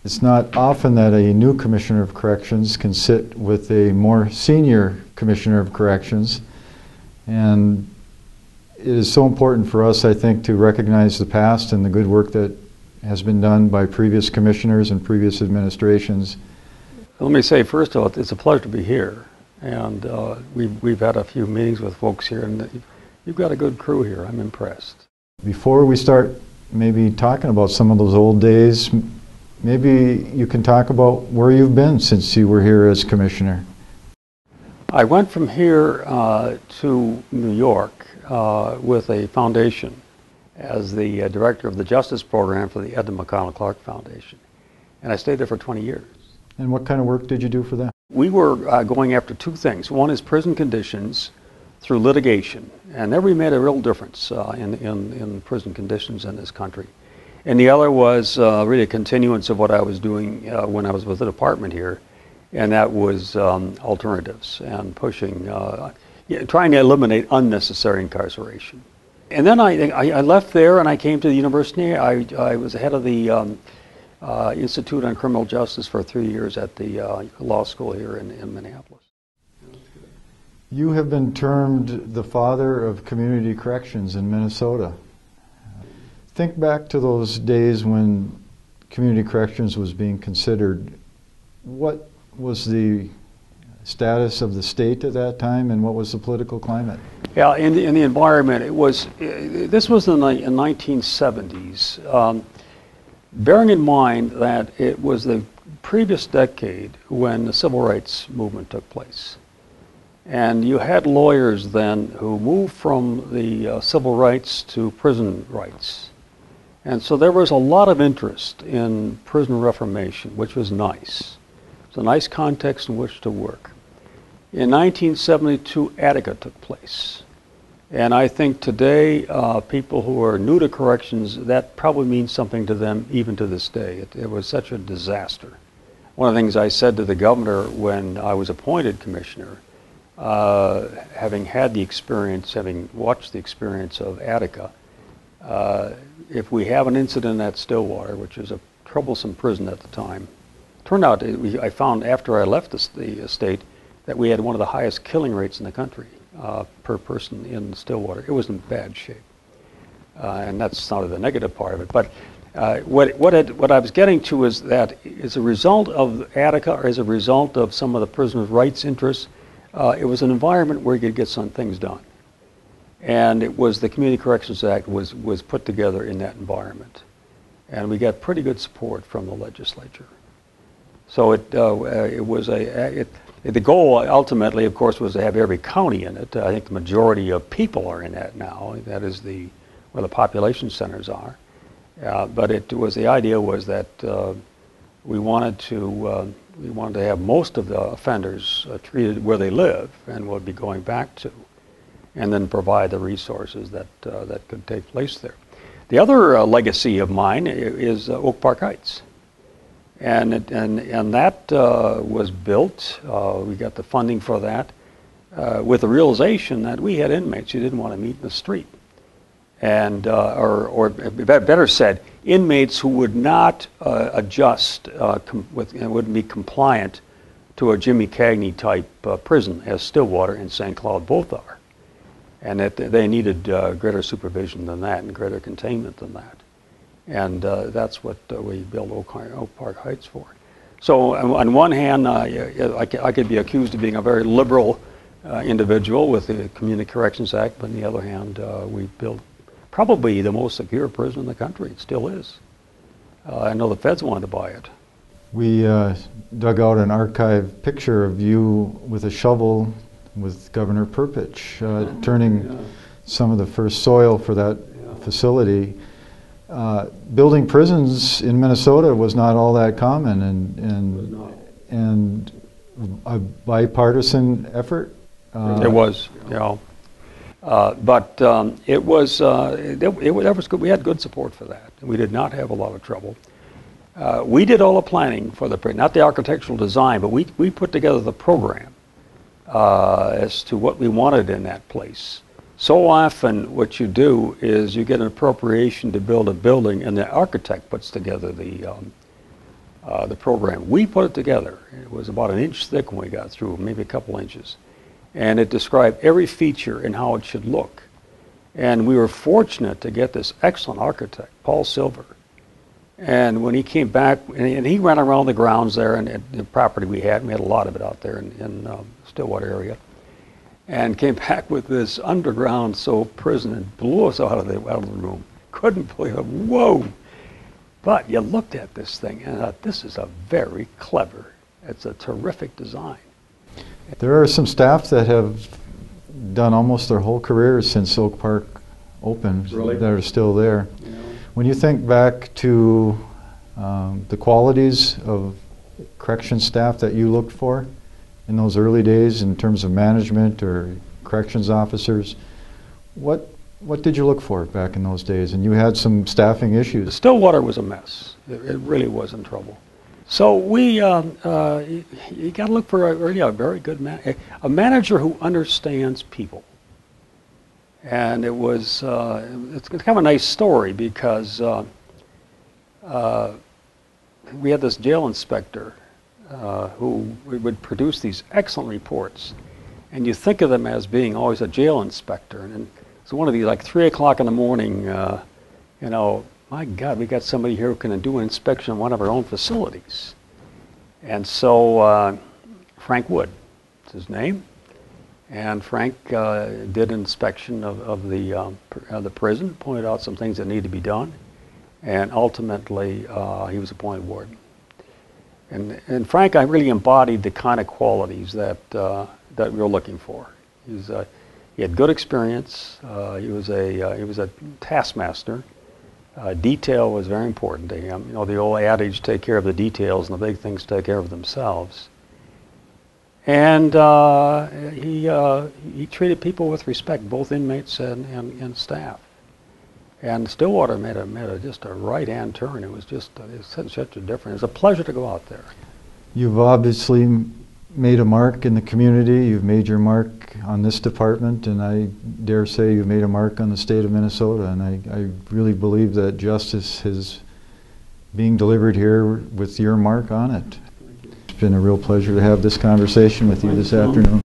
It's not often that a new Commissioner of Corrections can sit with a more senior Commissioner of Corrections, and it is so important for us, I think, to recognize the past and the good work that has been done by previous commissioners and previous administrations. Let me say, first of all, it's a pleasure to be here, and we've had a few meetings with folks here, and you've got a good crew here. I'm impressed. Before we start maybe talking about some of those old days, maybe you can talk about where you've been since you were here as Commissioner. I went from here to New York with a foundation as the director of the Justice Program for the Edna McConnell Clark Foundation. And I stayed there for 20 years. And what kind of work did you do for that? We were going after two things. One is prison conditions through litigation. And there we made a real difference in prison conditions in this country. And the other was really a continuance of what I was doing when I was with the department here. And that was alternatives and pushing, trying to eliminate unnecessary incarceration. And then I left there and I came to the university. I was head of the Institute on Criminal Justice for 3 years at the law school here in Minneapolis. You have been termed the father of community corrections in Minnesota. Think back to those days when community corrections was being considered. What was the status of the state at that time, and what was the political climate? Yeah, in the environment, this was in the 1970s. Bearing in mind that it was the previous decade when the civil rights movement took place. And you had lawyers then who moved from the civil rights to prison rights. And so there was a lot of interest in prison reformation, which was nice. It's a nice context in which to work. In 1972, Attica took place. And I think today, people who are new to corrections, that probably means something to them even to this day. It was such a disaster. One of the things I said to the governor when I was appointed commissioner, having had the experience, having watched the experience of Attica, if we have an incident at Stillwater, which is a troublesome prison at the time, turned out, I found after I left the state that we had one of the highest killing rates in the country per person in Stillwater. It was in bad shape. And that's not the negative part of it. But what I was getting to is that as a result of Attica, or as a result of some of the prisoners' rights interests, it was an environment where you could get some things done. And it was the Community Corrections Act was put together in that environment. And we got pretty good support from the legislature. So the goal ultimately, of course, was to have every county in it. I think the majority of people are in that now. That is where the population centers are. But the idea was that we wanted to have most of the offenders treated where they live and would be going back to, and then provide the resources that could take place there. The other legacy of mine is Oak Park Heights. And that was built, we got the funding for that, with the realization that we had inmates who didn't want to meet in the street. And, or better said, inmates who would not adjust, wouldn't be compliant to a Jimmy Cagney type prison, as Stillwater and St. Cloud both are. And that they needed greater supervision than that and greater containment than that. And that's what we built Oak Park Heights for. So on one hand, I could be accused of being a very liberal individual with the Community Corrections Act, but on the other hand, we built probably the most secure prison in the country. It still is. I know the feds wanted to buy it. We dug out an archive picture of you with a shovel with Governor Perpich, turning some of the first soil for that facility. Building prisons in Minnesota was not all that common, and a bipartisan effort. It was, but it was good. We had good support for that. We did not have a lot of trouble. We did all the planning for not the architectural design, but we put together the program as to what we wanted in that place. So often what you do is you get an appropriation to build a building and the architect puts together the the program. We put it together. It was about an inch thick when we got through, maybe a couple inches. And it described every feature and how it should look. And we were fortunate to get this excellent architect, Paul Silver. And when he came back, and he ran around the grounds there and the property we had a lot of it out there in Stillwater area, and came back with this underground prison and blew us out of the room. Couldn't believe it. Whoa! But you looked at this thing and thought, this is a very clever, it's a terrific design. There are some staff that have done almost their whole careers since Oak Park opened Really? that are still there. You know? When you think back to the qualities of correction staff that you looked for in those early days in terms of management or corrections officers, what did you look for back in those days? And you had some staffing issues. Stillwater was a mess. It really was in trouble. So you got to look for a very good a manager who understands people. And it was it's kind of a nice story because we had this jail inspector who would produce these excellent reports, and you think of them as being always a jail inspector, and so one of these, like 3 o'clock in the morning, you know, my God, we got somebody here who can do an inspection of one of our own facilities. And so Frank Wood is his name, and Frank did an inspection of the prison, pointed out some things that need to be done, and ultimately he was appointed warden. And Frank, I really embodied the kind of qualities that we were looking for. He had good experience. He was a taskmaster. Detail was very important to him. You know, the old adage, take care of the details and the big things take care of themselves. And he treated people with respect, both inmates and staff. And Stillwater made just a right-hand turn. It was just such a difference. It was a pleasure to go out there. You've obviously made a mark in the community. You've made your mark on this department, and I dare say you've made a mark on the state of Minnesota. And I really believe that justice is being delivered here with your mark on it. It's been a real pleasure to have this conversation with you this afternoon.